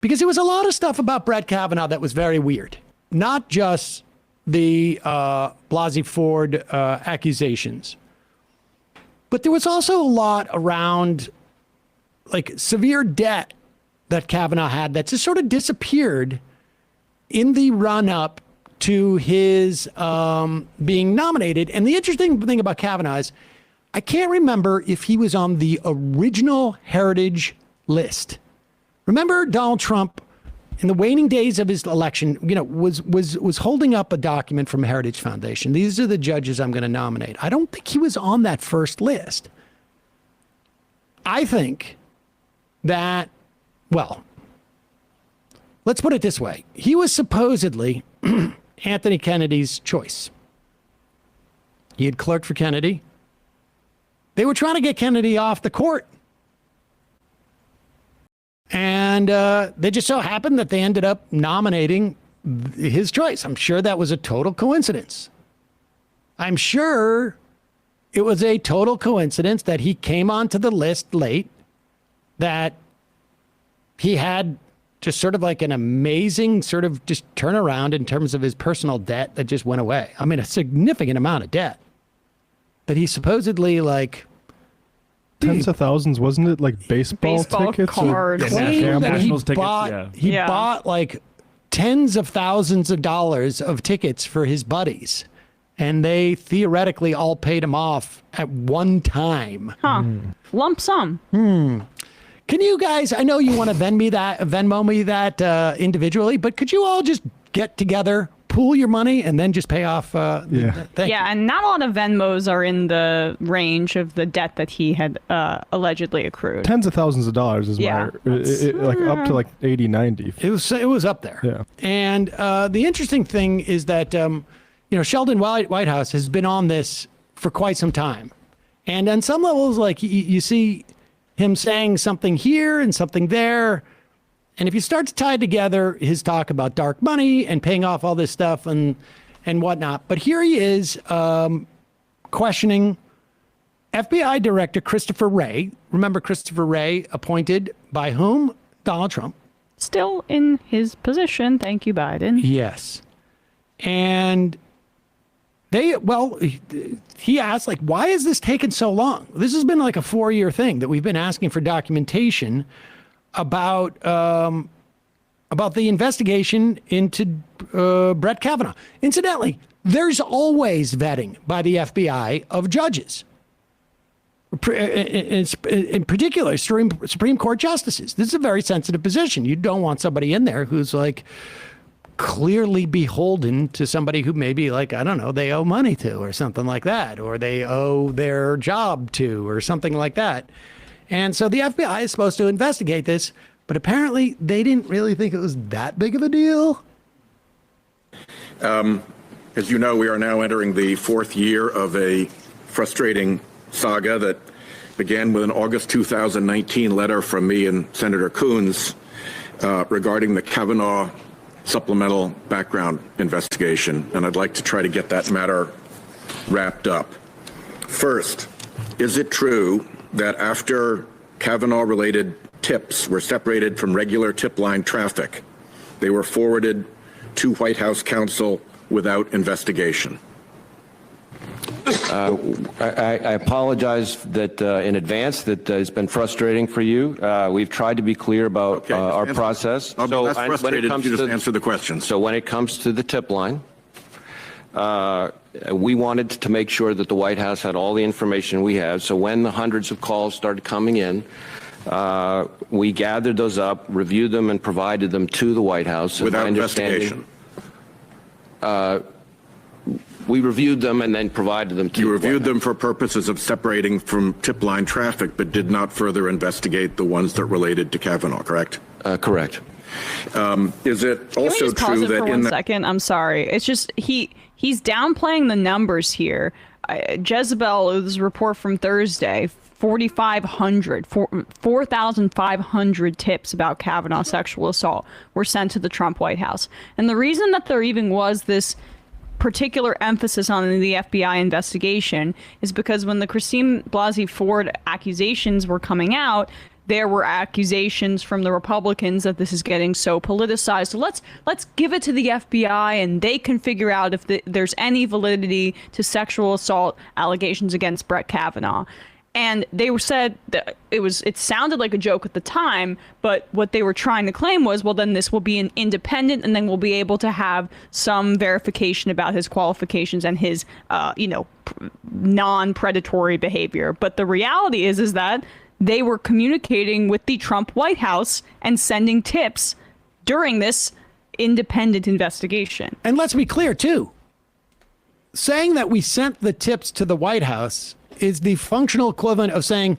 Because there was a lot of stuff about Brett Kavanaugh that was very weird. Not just the Blasey Ford accusations, but there was also a lot around like severe debt that Kavanaugh had that just sort of disappeared in the run-up to his being nominated. And the interesting thing about Kavanaugh is I can't remember if he was on the original Heritage list. Remember Donald Trump in the waning days of his election, was holding up a document from Heritage Foundation. These are the judges I'm going to nominate. I don't think he was on that first list. I think that, well, let's put it this way. He was supposedly Anthony Kennedy's choice. He had clerked for Kennedy. They were trying to get Kennedy off the court. And they just so happened that they ended up nominating his choice. I'm sure that was a total coincidence. I'm sure it was a total coincidence that he came onto the list late, that he had just sort of like an amazing sort of just turnaround in terms of his personal debt that just went away. I mean, a significant amount of debt that he supposedly like... Tens of thousands, wasn't it? Like baseball tickets? Cards. Nationals tickets, he bought like tens of thousands of dollars of tickets for his buddies. And they theoretically all paid him off at one time. Huh. Lump sum. Can you guys, I know you want to Venmo me that individually, but could you all just get together, pool your money, and then just pay off and not a lot of Venmos are in the range of the debt that he had allegedly accrued. Tens of thousands of dollars is like up to like 80, 90. It was up there. Yeah. And the interesting thing is that Sheldon Whitehouse has been on this for quite some time. And on some levels, like you see him saying something here and something there. And if you start to tie together his talk about dark money and paying off all this stuff and whatnot, but here he is questioning FBI Director Christopher Wray. Remember Christopher Wray, appointed by whom? Donald Trump. Still in his position. Thank you, Biden. Yes. And he asked, like, why is this taking so long? This has been like a 4-year thing that we've been asking for documentation about the investigation into Brett Kavanaugh. Incidentally, there's always vetting by the FBI of judges, in particular Supreme Court justices. This is a very sensitive position. You don't want somebody in there who's like clearly beholden to somebody who maybe, like, I don't know, they owe money to or something like that, or they owe their job to or something like that. And so the FBI is supposed to investigate this, but apparently they didn't really think it was that big of a deal. As you know, we are now entering the 4th year of a frustrating saga that began with an August 2019 letter from me and Senator Coons regarding the Kavanaugh supplemental background investigation. And I'd like to try to get that matter wrapped up. First, is it true that after Kavanaugh-related tips were separated from regular tip line traffic, they were forwarded to White House counsel without investigation? I apologize that in advance that it's been frustrating for you. We've tried to be clear about our process. I'll be less frustrated if you just answer the question. So when it comes to the tip line, we wanted to make sure that the White House had all the information we have. So when the hundreds of calls started coming in, we gathered those up, reviewed them, and provided them to the White House. Without investigation? We reviewed them and then provided them to You reviewed them for purposes of separating from tip line traffic, but did not further investigate the ones that related to Kavanaugh, correct? Correct. Is it also true that in that second? I'm sorry. It's just he's downplaying the numbers here. Jezebel's report from Thursday, 4,500 tips about Kavanaugh sexual assault were sent to the Trump White House. And the reason that there even was this particular emphasis on the FBI investigation is because when the Christine Blasey Ford accusations were coming out, there were accusations from the Republicans that this is getting so politicized. So let's give it to the FBI and they can figure out if there's any validity to sexual assault allegations against Brett Kavanaugh. And they said that it sounded like a joke at the time, but what they were trying to claim was, well, then this will be an independent, and then we'll be able to have some verification about his qualifications and his, non-predatory behavior. But the reality is that they were communicating with the Trump White House and sending tips during this independent investigation. And let's be clear, too. Saying that we sent the tips to the White House is the functional equivalent of saying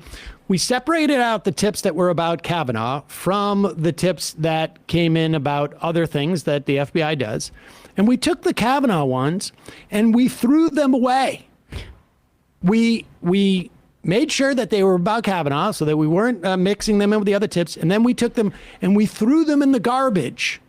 we separated out the tips that were about Kavanaugh from the tips that came in about other things that the FBI does. And we took the Kavanaugh ones and we threw them away. We made sure that they were about Kavanaugh so that we weren't mixing them in with the other tips. And then we took them and we threw them in the garbage.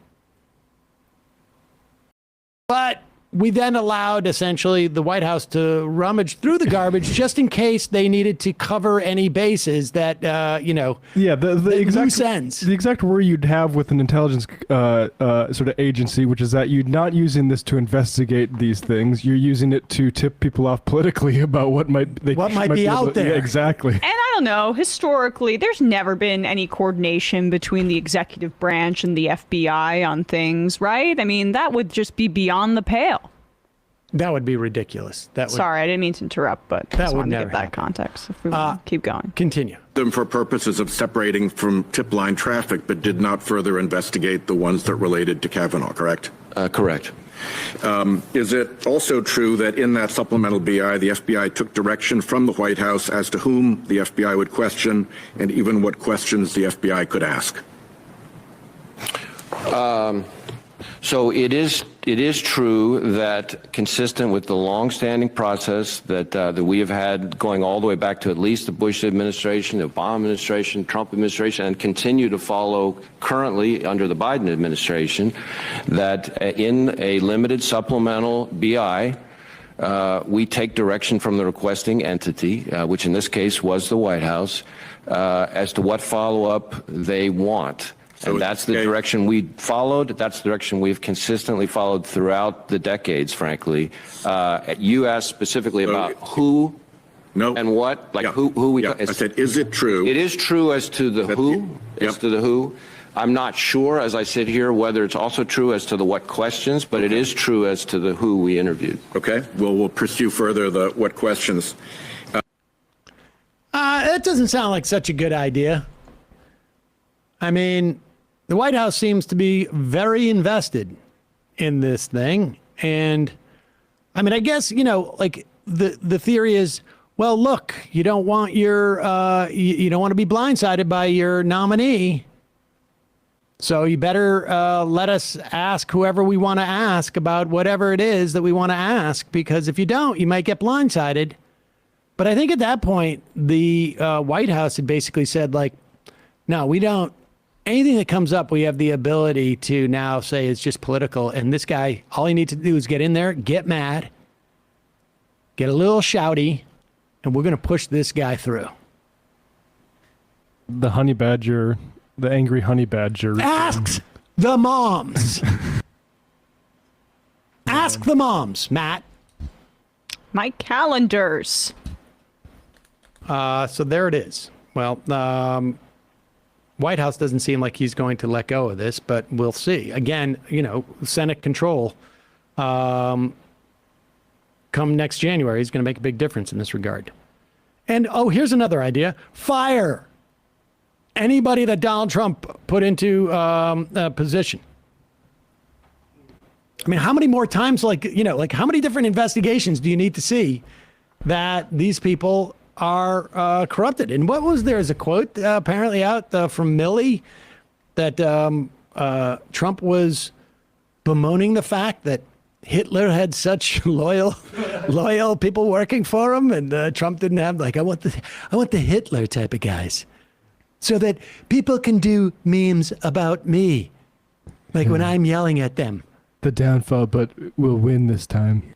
But we then allowed essentially the White House to rummage through the garbage just in case they needed to cover any bases that, the exact word you'd have with an intelligence sort of agency, which is that you're not using this to investigate these things. You're using it to tip people off politically about what might be out there. Yeah, exactly. And I don't know, historically, there's never been any coordination between the executive branch and the FBI on things, right? I mean, that would just be beyond the pale. That would be ridiculous. Sorry, I didn't mean to interrupt, but I just wanted to give that context. If we keep going. Continue. Them for purposes of separating from tip line traffic, but did not further investigate the ones that related to Kavanaugh, correct? Correct. Is it also true that in that supplemental BI, the FBI took direction from the White House as to whom the FBI would question and even what questions the FBI could ask? So it is true that, consistent with the longstanding process that we have had going all the way back to at least the Bush administration, the Obama administration, Trump administration, and continue to follow currently under the Biden administration, that in a limited supplemental BI, we take direction from the requesting entity, which in this case was the White House, as to what follow-up they want. And that's the direction we followed. That's the direction we've consistently followed throughout the decades, frankly. You asked specifically about who and what, like who we... I said, is it true? It is true as to the who, I'm not sure, as I sit here, whether it's also true as to the what questions, but it is true as to the who we interviewed. Okay. Well, we'll pursue further the what questions. That doesn't sound like such a good idea. I mean, the White House seems to be very invested in this thing. And I mean, I guess, like the theory is, well, look, you don't want your, you don't want to be blindsided by your nominee. So you better let us ask whoever we want to ask about whatever it is that we want to ask, because if you don't, you might get blindsided. But I think at that point, the White House had basically said, like, no, we don't. Anything that comes up, we have the ability to now say it's just political. And this guy, all he needs to do is get in there, get mad, get a little shouty, and we're going to push this guy through. The honey badger, the angry honey badger. Ask the moms. Ask the moms, Matt. My calendars. So there it is. Well, White House doesn't seem like he's going to let go of this, but we'll see. Again, Senate control come next January is going to make a big difference in this regard. And, here's another idea. Fire anybody that Donald Trump put into a position. I mean, how many more times, like how many different investigations do you need to see that these people are corrupted? And what was there as a quote apparently out from Milley that Trump was bemoaning the fact that Hitler had such loyal people working for him, and Trump didn't have, like, I want the Hitler type of guys, so that people can do memes about me, like when I'm yelling at them. The downfall, but we'll win this time.